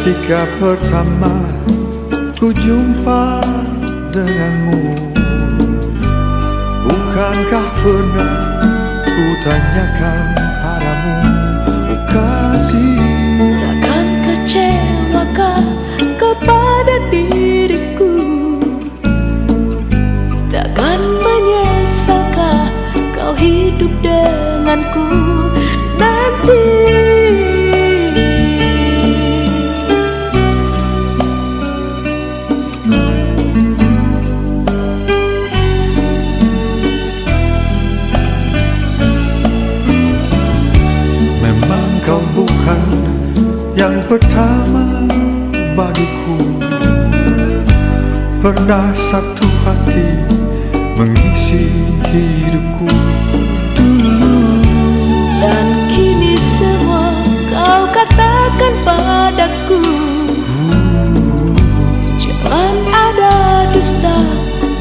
Ketika pertama ku jumpa denganmu, bukankah pernah ku tanyakan padamu, oh kasih, takkan kecewakah kepada diriku, takkan menyesalkah kau hidup denganku nanti. Kau bukan yang pertama bagiku, pernah satu hati mengisi hidupku dulu. Dan kini semua kau katakan padaku, jangan ada dusta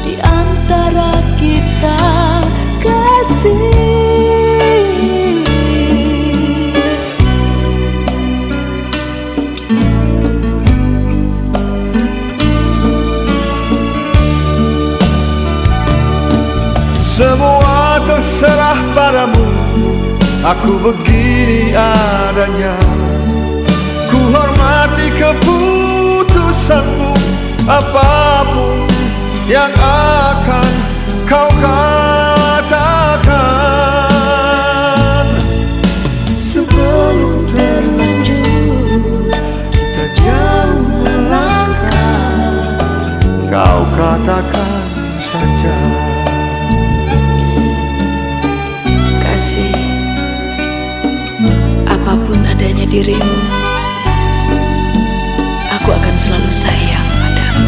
di antara kita, kasih. Semua terserah padamu, aku begini adanya. Ku hormati keputusanmu, apapun yang akan kau katakan. Sebelum terlanjur kita jauh melangkah, kau katakan saja. Apapun adanya dirimu, aku akan selalu sayang padamu.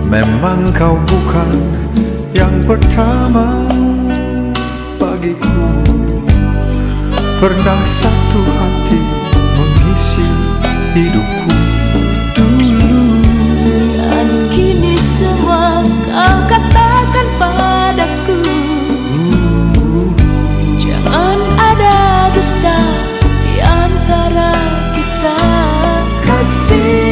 Memang kau bukan yang pertama bagiku, pernah satu hati mengisi hidupku dulu. Dan kini semua kau katakan padaku, jangan ada dusta di antara kita, kasih.